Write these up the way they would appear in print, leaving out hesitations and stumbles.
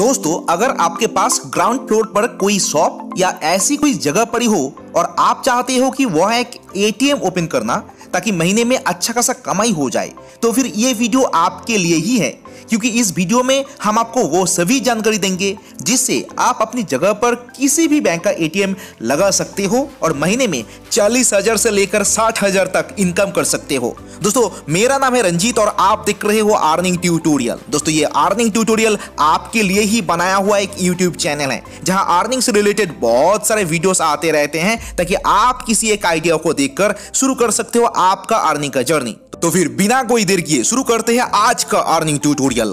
दोस्तों, अगर आपके पास ग्राउंड फ्लोर पर कोई शॉप या ऐसी कोई जगह पड़ी हो और आप चाहते हो कि वह एक एटीएम ओपन करना ताकि महीने में अच्छा खासा कमाई हो जाए, तो फिर ये वीडियो आपके लिए ही है, क्योंकि इस वीडियो में हम आपको वो सभी जानकारी देंगे जिससे आप अपनी जगह पर किसी भी बैंक का एटीएम लगा सकते हो और महीने में 40,000 से लेकर 60,000 तक इनकम कर सकते हो। दोस्तों, मेरा नाम है रंजीत और आप देख रहे हो अर्निंग ट्यूटोरियल। दोस्तों, ये अर्निंग ट्यूटोरियल आपके लिए ही बनाया हुआ एक यूट्यूब चैनल है जहां अर्निंग से रिलेटेड बहुत सारे वीडियोस आते रहते हैं ताकि आप किसी एक आइडिया को देखकर शुरू कर सकते हो आपका अर्निंग का जर्नी। तो फिर बिना कोई देर किए शुरू करते हैं आज का अर्निंग ट्यूटोरियल।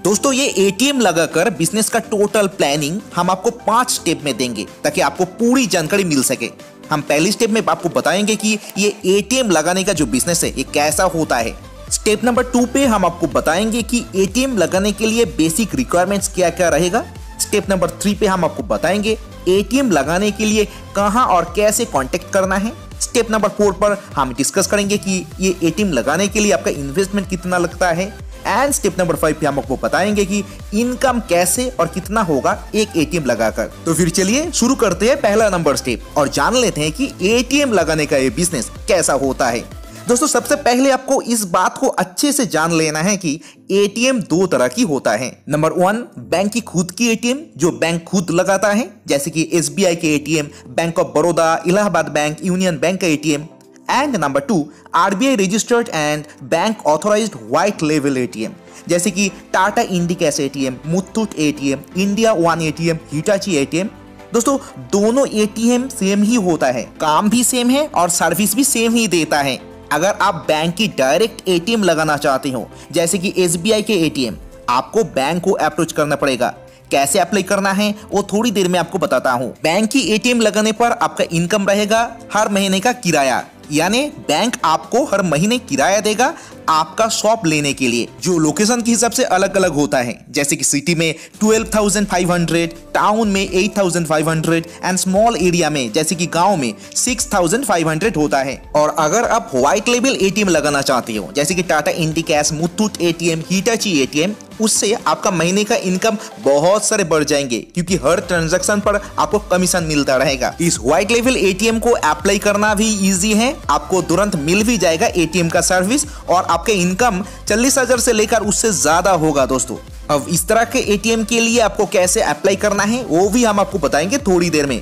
दोस्तों, ये एटीएम लगाकर बिजनेस का टोटल प्लानिंग हम आपको 5 स्टेप में देंगे ताकि आपको पूरी जानकारी मिल सके। हम पहली स्टेप में आपको बताएंगे कि ये एटीएम लगाने का जो बिजनेस है ये कैसा होता है। स्टेप नंबर 2 पे हम आपको बताएंगे कि एटीएम लगाने के लिए बेसिक रिक्वायरमेंट्स क्या क्या रहेगा। स्टेप नंबर 3 पे हम आपको बताएंगे एटीएम लगाने के लिए कहां और कैसे कांटेक्ट करना है। स्टेप नंबर 4 पर हम डिस्कस करेंगे कि ये एटीएम लगाने के लिए आपका इन्वेस्टमेंट कितना लगता है। एंड स्टेप नंबर 5 पे हम आपको बताएंगे कि इनकम कैसे और कितना होगा एक एटीएम लगाकर। तो फिर चलिए शुरू करते हैं पहला नंबर स्टेप और जान लेते हैं कि एटीएम लगाने का ये बिजनेस कैसा होता है। दोस्तों, सबसे पहले आपको इस बात को अच्छे से जान लेना है कि एटीएम 2 तरह की होता है। नंबर 1, बैंक की खुद की एटीएम जो बैंक खुद लगाता है, जैसे कि एसबीआई के ATM, bank of Baroda, Allahabad bank, union bank का ATM. And number 2, RBI registered and bank authorised white लेवल एटीएम, जैसे कि Tata Indicash ATM, Muthoot ATM, India one ATM, Hitachi ATM. दोस्तों, दोनों एटीएम सेम ही होता है, काम भी सेम है और सर्विस भी सेम ही देता है। अगर आप बैंक की डायरेक्ट एटीएम लगाना चाहते हो, जैसे कि एसबीआई के एटीएम, आपको बैंक को अप्रोच करना पड़ेगा। कैसे अप्लाई करना है वो थोड़ी देर में आपको बताता हूँ। बैंक की एटीएम लगाने पर आपका इनकम रहेगा हर महीने का किराया, यानी बैंक आपको हर महीने किराया देगा आपका शॉप लेने के लिए, जो लोकेशन के हिसाब से अलग अलग होता है। जैसे कि सिटी में 12,500, टाउन में 8,500 एंड स्मॉल एरिया में जैसे कि गांव में 6,500 होता है। और अगर आप व्हाइट लेबल एटीएम लगाना चाहते हो, जैसे कि Tata Indicash, Muthoot ATM, Hitachi ATM, उससे आपका महीने का इनकम बहुत सारे बढ़ जाएंगे, क्योंकि हर ट्रांजैक्शन पर आपको कमीशन मिलता रहेगा। इस व्हाइट लेवल एटीएम को अप्लाई करना भी इजी है, आपको तुरंत मिल भी जाएगा एटीएम का सर्विस और आपके इनकम 40,000 से लेकर उससे ज्यादा होगा। दोस्तों, अब इस तरह के एटीएम के लिए आपको कैसे अप्लाई करना है वो भी हम आपको बताएंगे थोड़ी देर में।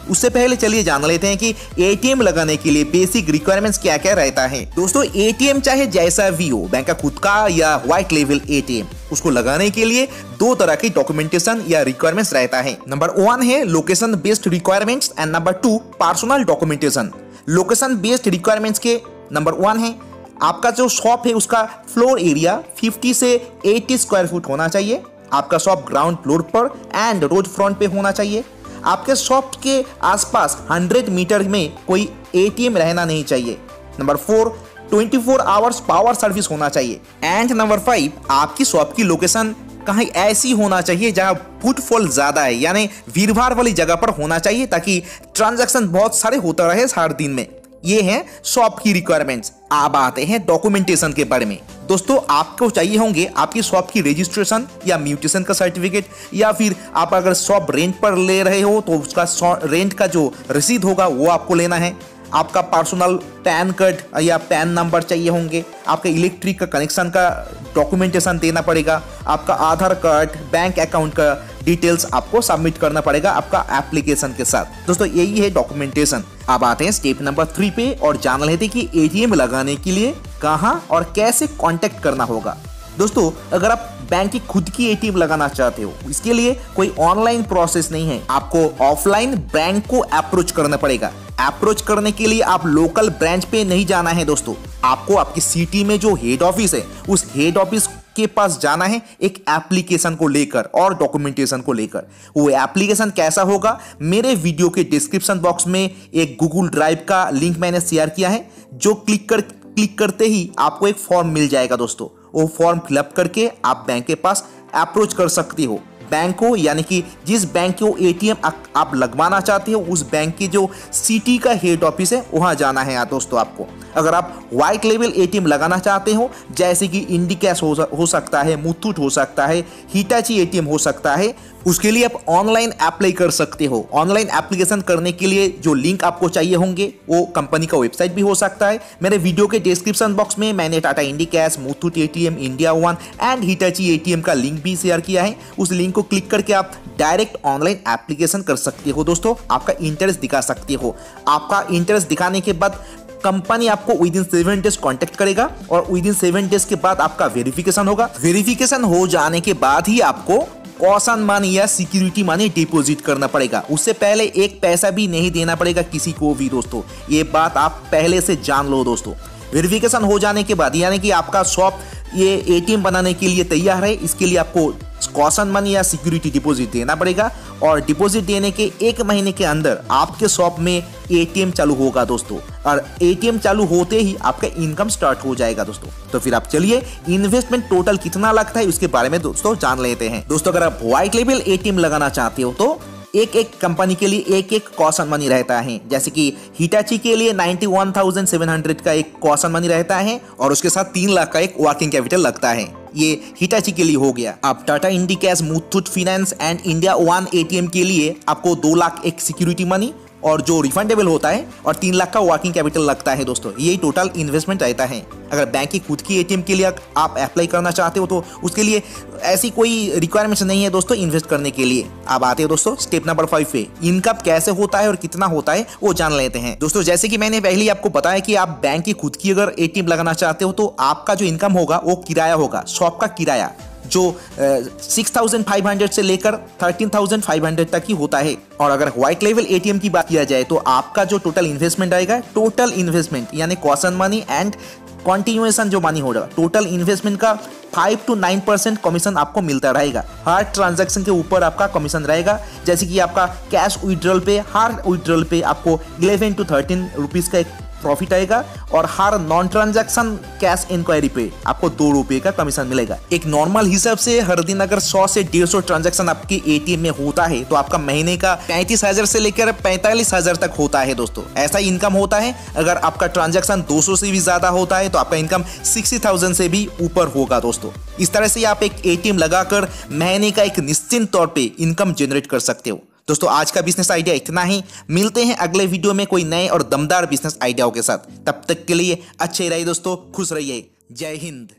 उससे पहले चलिए जान लेते हैं कि एटीएम लगाने के लिए बेसिक रिक्वायरमेंट्स क्या क्या रहता है। दोस्तों, एटीएम चाहे जैसा भी हो, बैंक का खुद का या व्हाइट लेवल एटीएम, उसको लगाने के लिए 2 तरह की डॉक्यूमेंटेशन या रिक्वायरमेंट्स रहता है। नंबर 1 है location based requirements and number 2 personal documentation. Location based requirements के नंबर 1 है आपका जो शॉप है उसका फ्लोर एरिया 50 से 80 स्क्वायर फुट होना चाहिए। आपका शॉप ग्राउंड फ्लोर पर एंड रोड फ्रंट पे होना चाहिए। आपके शॉप के आसपास 100 मीटर में कोई एटीएम रहना नहीं चाहिए। नंबर 4, 24 आवर्स पावर सर्विस होना चाहिए। एंड नंबर 5, आपकी शॉप की लोकेशन कहीं ऐसी होना चाहिए जहां फुटफॉल ज्यादा है, यानी भीड़ भाड़ वाली जगह पर होना चाहिए ताकि ट्रांजैक्शन बहुत सारे होता रहे हर दिन में। ये है शॉप की रिक्वायरमेंट्स। अब आते हैं डॉक्यूमेंटेशन के बारे में। दोस्तों, आपको चाहिए होंगे आपकी शॉप की रजिस्ट्रेशन या म्यूटेशन का सर्टिफिकेट, या फिर आप अगर शॉप रेंट पर ले रहे हो तो उसका रेंट का जो रसीद होगा वो आपको लेना है। आपका पर्सनल पैन कार्ड या पैन नंबर चाहिए होंगे। आपके इलेक्ट्रिक का कनेक्शन का डॉक्यूमेंटेशन देना पड़ेगा। आपका आधार कार्ड, बैंक अकाउंट का डिटेल्स आपको सबमिट करना पड़ेगा आपका एप्लीकेशन के साथ। दोस्तों, यही है डॉक्यूमेंटेशन। अब आते हैं स्टेप नंबर 3 पे और जान लेते हैं कि एटीएम लगाने के लिए कहां और कैसे कांटेक्ट करना होगा। दोस्तों, अगर आप बैंक की खुद की एटीएम लगाना चाहते हो, इसके लिए कोई ऑनलाइन प्रोसेस नहीं है, आपको ऑफलाइन बैंक को अप्रोच करना पड़ेगा। अप्रोच करने के लिए आप लोकल ब्रांच पे नहीं जाना है। दोस्तों, आपको आपकी सिटी में जो हेड ऑफिस है उस हेड ऑफिस के पास जाना है एक एप्लीकेशन को लेकर और डॉक्यूमेंटेशन को लेकर। वो एप्लीकेशन कैसा होगा, मेरे वीडियो के डिस्क्रिप्शन बॉक्स में एक गूगल ड्राइव का लिंक मैंने शेयर किया है, जो क्लिक करते ही आपको एक फॉर्म मिल जाएगा। दोस्तों, वो फॉर्म फिलअप करके आप बैंक के पास अप्रोच कर सकते हो। बैंक हो, यानी कि जिस बैंक को एटीएम आप लगवाना चाहते हो उस बैंक की जो सिटी का हेड ऑफिस है वहां जाना है दोस्तों आपको। अगर आप व्हाइट लेवल एटीएम लगाना चाहते हो जैसे कि इंडिकैश हो सकता है, मुथूट हो सकता है, हिटाची एटीएम हो सकता है, उसके लिए आप ऑनलाइन अप्लाई कर सकते हो। ऑनलाइन एप्लीकेशन करने के लिए जो लिंक आपको चाहिए होंगे वो कंपनी का वेबसाइट भी हो सकता है। मेरे वीडियो के डिस्क्रिप्शन बॉक्स में मैंने Tata Indicash, Muthoot ATM, India one and Hitachi ATM का लिंक भी शेयर किया है। उस लिंक को क्लिक करके आप डायरेक्ट ऑनलाइन एप्लीकेशन कर सकते हो दोस्तों। आपका इंटरेस्ट दिखा सकते हो। आपका इंटरेस्ट दिखाने के बाद कंपनी आपको विद इन 7 डेज कांटेक्ट करेगा और विद इन 7 डेज के बाद आपका वेरिफिकेशन होगा। वेरिफिकेशन हो जाने के बाद ही आपको कॉशन मनी या सिक्योरिटी मनी डिपॉजिट करना पड़ेगा। उससे पहले एक पैसा भी नहीं देना पड़ेगा किसी को भी दोस्तों। ये बात आप पहले से जान लो दोस्तों। वेरिफिकेशन हो जाने के बाद यानी कि आपका शॉप ये एटीएम बनाने के लिए तैयार है, इसके लिए आपको कॉशन मनी या सिक्योरिटी डिपॉजिट देना पड़ेगा और डिपॉजिट देने के 1 महीने के अंदर आपके शॉप में एटीएम चालू होगा दोस्तों। और एटीएम चालू होते ही आपका इनकम स्टार्ट हो जाएगा दोस्तों। तो फिर आप चलिए इन्वेस्टमेंट टोटल कितना लगता है उसके बारे में दोस्तों जान लेते हैं। दोस्तों अगर आप व्हाइट लेवल एटीएम लगाना चाहते हो तो एक एक कंपनी के लिए एक एक कॉशन मनी रहता है। जैसे कि हिटाची के लिए 91,700 का एक कॉशन मनी रहता है और उसके साथ 3 लाख का एक वर्किंग कैपिटल लगता है। ये हिटाची के लिए हो गया। अब Tata Indicash, Muthoot finance and India one ATM के लिए आपको 2 लाख एक सिक्योरिटी मनी और जो रिफंडेबल होता है और 3 लाख का वर्किंग कैपिटल लगता है दोस्तों। यही टोटल इन्वेस्टमेंट रहता है। अगर बैंक की खुद की एटीएम के लिए आप अप्लाई करना चाहते हो तो उसके लिए ऐसी कोई रिक्वायरमेंट नहीं है दोस्तों इन्वेस्ट करने के लिए। अब आते हैं दोस्तों स्टेप नंबर 5 पे। इनकम कैसे होता है और कितना होता है वो जान लेते हैं दोस्तों। जैसे कि मैंने पहले ही आपको बताया कि आप बैंक की खुद की अगर एटीएम लगाना चाहते हो तो आपका जो इनकम होगा वो किराया होगा, शॉप का किराया जो 6,500 से लेकर 13,500 तक ही होता है। और अगर व्हाइट लेवल एटीएम की बात किया जाए तो आपका जो टोटल इन्वेस्टमेंट आएगा, टोटल इन्वेस्टमेंट यानी कॉशन मनी एंड कंटिन्यूएशन जो मनी होगा, टोटल इन्वेस्टमेंट का 5 to 9% कमीशन आपको मिलता रहेगा। हर ट्रांजैक्शन के ऊपर आपका कमीशन रहेगा। जैसे कि आपका कैश विड्रॉल पे, हर विड्रॉल पे आपको 11 to 13 रुपीज़ का एक प्रॉफिट आएगा और हर नॉन ट्रांजैक्शन कैश इंक्वायरी पे आपको 2 रुपये का कमीशन मिलेगा। एक नॉर्मल हिसाब से हर दिन अगर 100 से 150 ट्रांजैक्शन आपके एटीएम में होता है तो आपका महीने का 35,000 से लेकर 45,000 तक होता है दोस्तों। ऐसा इनकम होता है। अगर आपका ट्रांजैक्शन 200 से भी ज्यादा होता है तो आपका इनकम 60,000 से भी ऊपर होगा दोस्तों। इस तरह से आप एक एटीएम लगाकर महीने का एक निश्चित तौर पे इनकम जनरेट कर सकते हो दोस्तों। आज का बिजनेस आइडिया इतना ही। मिलते हैं अगले वीडियो में कोई नए और दमदार बिजनेस आइडियाओं के साथ। तब तक के लिए अच्छे रहिए दोस्तों, खुश रहिए। जय हिंद।